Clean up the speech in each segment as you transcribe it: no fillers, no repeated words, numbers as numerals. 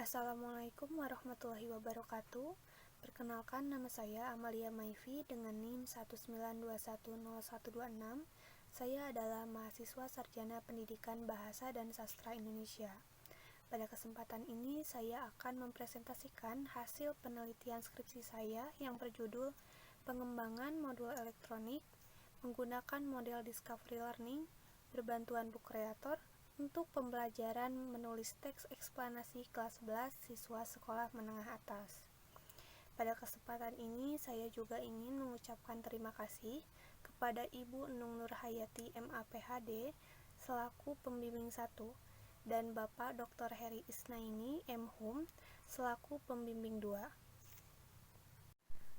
Assalamualaikum warahmatullahi wabarakatuh. Perkenalkan, nama saya Amalia Maifi dengan NIM 192101226. Saya adalah mahasiswa Sarjana Pendidikan Bahasa dan Sastra Indonesia. Pada kesempatan ini saya akan mempresentasikan hasil penelitian skripsi saya yang berjudul Pengembangan Modul Elektronik menggunakan model Discovery Learning berbantuan Book Creator untuk pembelajaran menulis teks eksplanasi kelas 11 siswa sekolah menengah atas. Pada kesempatan ini, saya juga ingin mengucapkan terima kasih kepada Ibu Nung Nurhayati MAPHD selaku pembimbing 1 dan Bapak Dr. Heri Isnaini M.Hum selaku pembimbing 2.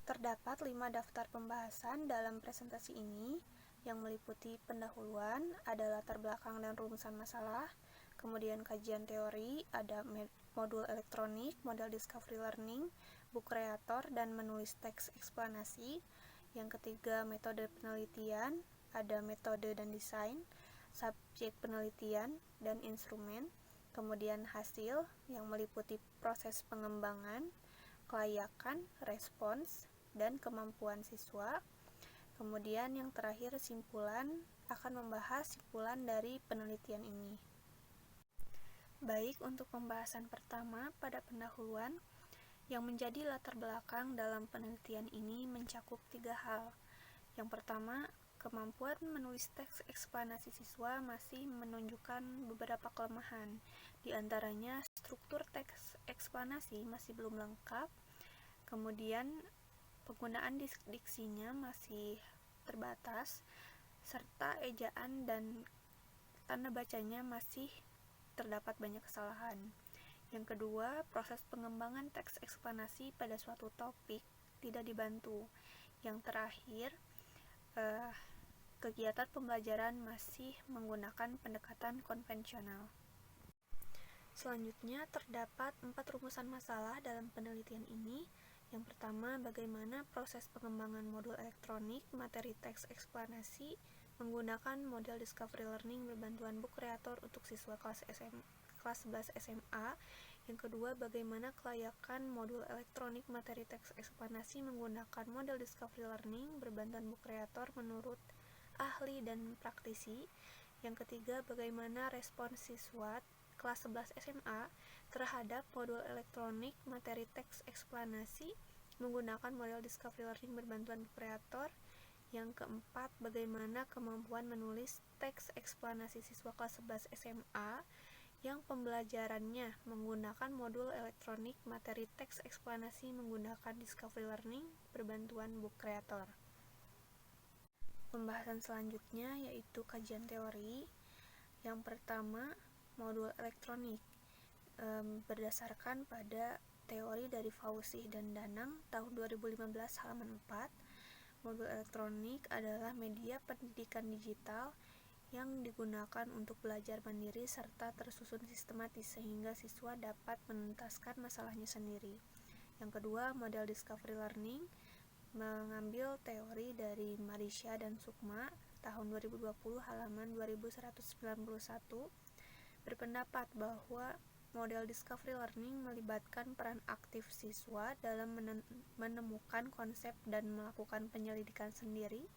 Terdapat 5 daftar pembahasan dalam presentasi ini, yang meliputi pendahuluan, ada latar belakang dan rumusan masalah, kemudian kajian teori, ada modul elektronik, model Discovery Learning, Book Creator, dan menulis teks eksplanasi. Yang ketiga, metode penelitian, ada metode dan desain, subjek penelitian, dan instrumen. Kemudian hasil, yang meliputi proses pengembangan, kelayakan, respons, dan kemampuan siswa. Kemudian yang terakhir, simpulan, akan membahas simpulan dari penelitian ini. Baik, untuk pembahasan pertama pada pendahuluan, yang menjadi latar belakang dalam penelitian ini mencakup 3 hal. Yang pertama, kemampuan menulis teks eksplanasi siswa masih menunjukkan beberapa kelemahan. Di antaranya, struktur teks eksplanasi masih belum lengkap. Kemudian, penggunaan diksinya masih terbatas, serta ejaan dan tanda bacanya masih terdapat banyak kesalahan. Yang kedua, proses pengembangan teks eksplanasi pada suatu topik tidak dibantu. Yang terakhir, kegiatan pembelajaran masih menggunakan pendekatan konvensional. Selanjutnya, terdapat 4 rumusan masalah dalam penelitian ini. Yang pertama, bagaimana proses pengembangan modul elektronik materi teks eksplanasi menggunakan model Discovery Learning berbantuan Book Creator untuk siswa kelas 11 SMA. Yang kedua, bagaimana kelayakan modul elektronik materi teks eksplanasi menggunakan model Discovery Learning berbantuan Book Creator menurut ahli dan praktisi. Yang ketiga, bagaimana respons siswa kelas 11 SMA terhadap modul elektronik materi teks eksplanasi menggunakan model Discovery Learning berbantuan Book Creator. Yang keempat, bagaimana kemampuan menulis teks eksplanasi siswa kelas 11 SMA yang pembelajarannya menggunakan modul elektronik materi teks eksplanasi menggunakan Discovery Learning berbantuan Book Creator. Pembahasan selanjutnya yaitu kajian teori. Yang pertama, modul elektronik berdasarkan pada teori dari Fausih dan Danang tahun 2015 halaman 4. Modul elektronik adalah media pendidikan digital yang digunakan untuk belajar mandiri serta tersusun sistematis sehingga siswa dapat menuntaskan masalahnya sendiri. Yang kedua, model Discovery Learning mengambil teori dari Marisha dan Sukma tahun 2020 halaman 2191, berpendapat bahwa model Discovery Learning melibatkan peran aktif siswa dalam menemukan konsep dan melakukan penyelidikan sendiri,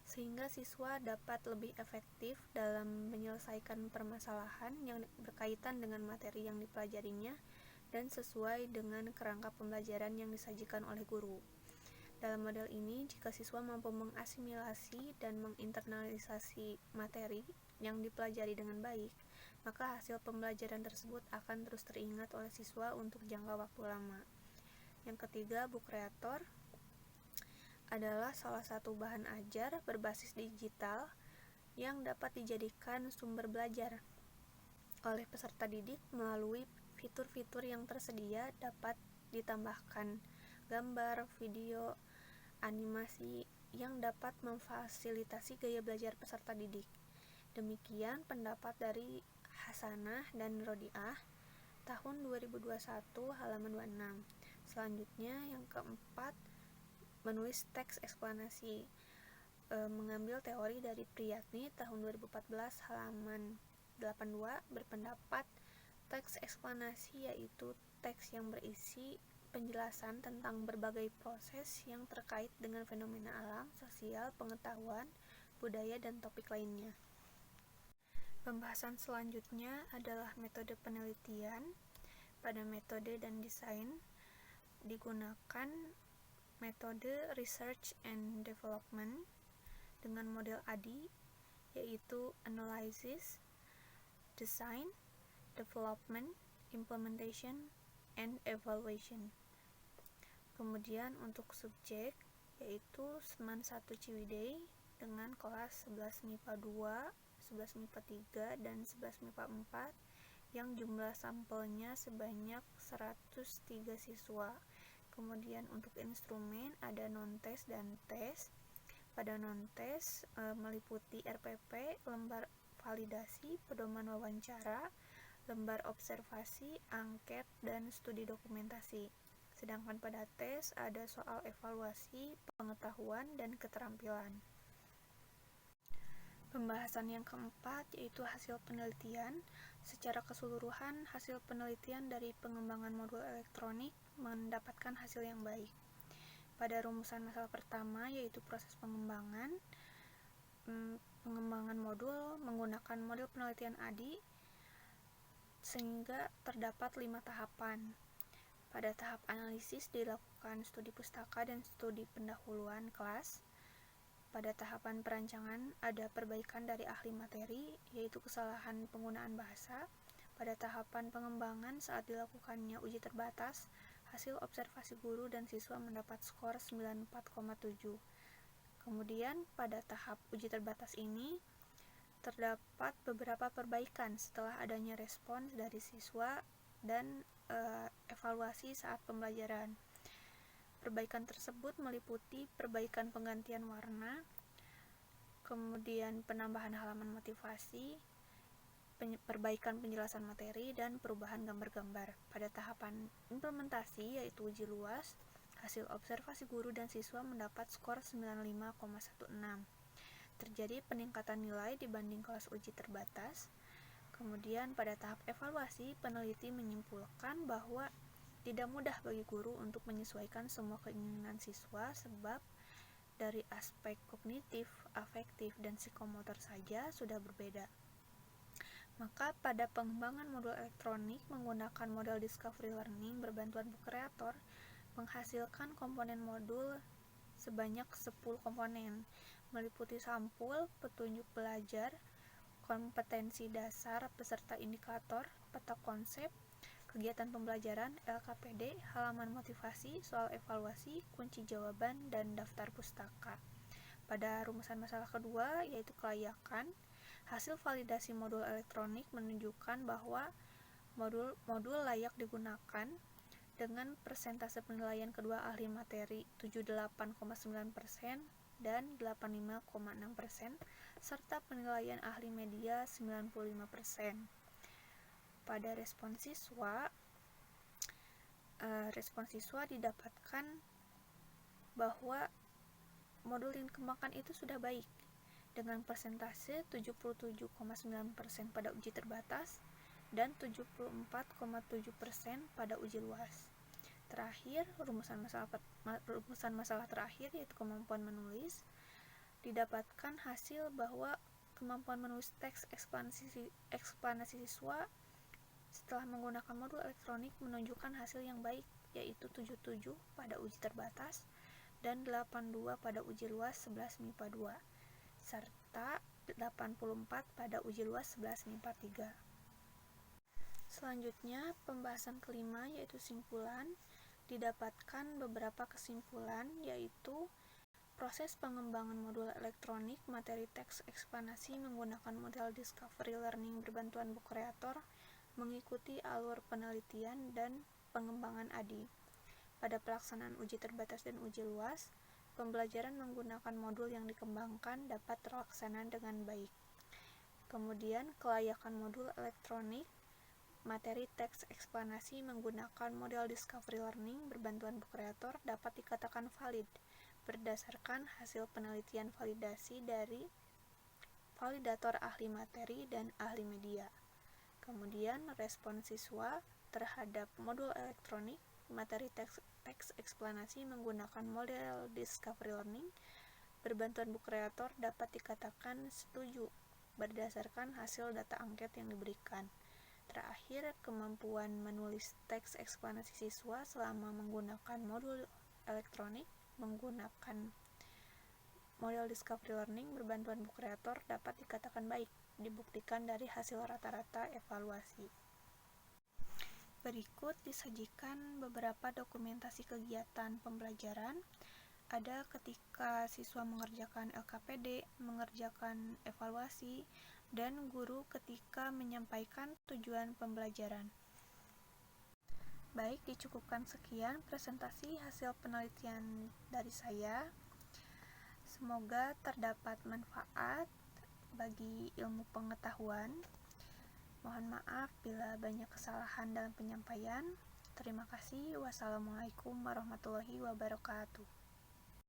sehingga siswa dapat lebih efektif dalam menyelesaikan permasalahan yang berkaitan dengan materi yang dipelajarinya dan sesuai dengan kerangka pembelajaran yang disajikan oleh guru. Dalam model ini, jika siswa mampu mengasimilasi dan menginternalisasi materi yang dipelajari dengan baik, maka hasil pembelajaran tersebut akan terus teringat oleh siswa untuk jangka waktu lama. Yang ketiga, Book Creator adalah salah satu bahan ajar berbasis digital yang dapat dijadikan sumber belajar oleh peserta didik melalui fitur-fitur yang tersedia. Dapat ditambahkan gambar, video, animasi yang dapat memfasilitasi gaya belajar peserta didik. Demikian pendapat dari Hasanah dan Rodiah tahun 2021 halaman 26. Selanjutnya yang keempat, menulis teks eksplanasi, mengambil teori dari Priyatni tahun 2014 halaman 82, berpendapat Teks eksplanasi yaitu teks yang berisi penjelasan tentang berbagai proses yang terkait dengan fenomena alam, sosial, pengetahuan, budaya, dan topik lainnya. Pembahasan selanjutnya adalah metode penelitian. Pada metode dan desain digunakan metode Research and Development dengan model ADI, yaitu Analysis, Design, Development, Implementation, and Evaluation. Kemudian untuk subjek yaitu Seman 1 Ciwidey dengan kelas 11 MIPA 2, 11 MIPA 3, dan 11 MIPA 4 yang jumlah sampelnya sebanyak 103 siswa. Kemudian untuk instrumen ada non-tes dan tes. Pada non-tes meliputi RPP, lembar validasi, pedoman wawancara, lembar observasi, angket, dan studi dokumentasi. Sedangkan pada tes ada soal evaluasi, pengetahuan, dan keterampilan. Pembahasan yang keempat yaitu hasil penelitian. Secara keseluruhan, hasil penelitian dari pengembangan modul elektronik mendapatkan hasil yang baik. Pada rumusan masalah pertama yaitu proses pengembangan modul menggunakan model penelitian ADI sehingga terdapat 5 tahapan. Pada tahap analisis dilakukan studi pustaka dan studi pendahuluan kelas. Pada tahapan perancangan ada perbaikan dari ahli materi, yaitu kesalahan penggunaan bahasa. Pada tahapan pengembangan saat dilakukannya uji terbatas, hasil observasi guru dan siswa mendapat skor 94,7. Kemudian pada tahap uji terbatas ini terdapat beberapa perbaikan setelah adanya respons dari siswa dan evaluasi saat pembelajaran. Perbaikan tersebut meliputi perbaikan penggantian warna, kemudian penambahan halaman motivasi, perbaikan penjelasan materi, dan perubahan gambar-gambar. Pada tahapan implementasi yaitu uji luas, hasil observasi guru dan siswa mendapat skor 95,16. Terjadi peningkatan nilai dibanding kelas uji terbatas. Kemudian pada tahap evaluasi, peneliti menyimpulkan bahwa tidak mudah bagi guru untuk menyesuaikan semua keinginan siswa sebab dari aspek kognitif, afektif, dan psikomotor saja sudah berbeda. Maka pada pengembangan modul elektronik menggunakan model Discovery Learning berbantuan buku kreator menghasilkan komponen modul sebanyak 10 komponen, meliputi sampul, petunjuk belajar, kompetensi dasar peserta indikator, peta konsep, kegiatan pembelajaran, LKPD, halaman motivasi, soal evaluasi, kunci jawaban, dan daftar pustaka. Pada rumusan masalah kedua, yaitu kelayakan, hasil validasi modul elektronik menunjukkan bahwa modul layak digunakan dengan persentase penilaian kedua ahli materi 78,9% dan 85,6%, serta penilaian ahli media 95%. Pada respon siswa didapatkan bahwa modul yang dikembangkan itu sudah baik dengan persentase 77,9% pada uji terbatas dan 74,7% pada uji luas. Terakhir, rumusan masalah terakhir yaitu kemampuan menulis, didapatkan hasil bahwa kemampuan menulis teks eksplanasi siswa setelah menggunakan modul elektronik menunjukkan hasil yang baik, yaitu 77 pada uji terbatas dan 82 pada uji luas 11 MIPA 2, serta 84 pada uji luas 11 MIPA 3. Selanjutnya, pembahasan kelima yaitu simpulan. Didapatkan beberapa kesimpulan, yaitu proses pengembangan modul elektronik materi teks eksplanasi menggunakan model Discovery Learning berbantuan buku kreator mengikuti alur penelitian dan pengembangan ADI. Pada pelaksanaan uji terbatas dan uji luas, pembelajaran menggunakan modul yang dikembangkan dapat terlaksana dengan baik. Kemudian, kelayakan modul elektronik materi teks eksplanasi menggunakan model Discovery Learning berbantuan buku kreator dapat dikatakan valid berdasarkan hasil penelitian validasi dari validator ahli materi dan ahli media. Kemudian respon siswa terhadap modul elektronik materi teks eksplanasi menggunakan model discovery learning berbantuan buku kreator dapat dikatakan setuju berdasarkan hasil data angket yang diberikan. Terakhir, kemampuan menulis teks eksplanasi siswa selama menggunakan modul elektronik menggunakan model discovery learning berbantuan buku kreator dapat dikatakan baik, dibuktikan dari hasil rata-rata evaluasi. Berikut disajikan beberapa dokumentasi kegiatan pembelajaran. Ada ketika siswa mengerjakan LKPD, mengerjakan evaluasi, dan guru ketika menyampaikan tujuan pembelajaran. Baik, dicukupkan sekian presentasi hasil penelitian dari saya. Semoga terdapat manfaat bagi ilmu pengetahuan. Mohon maaf bila banyak kesalahan dalam penyampaian. Terima kasih. Wassalamualaikum warahmatullahi wabarakatuh.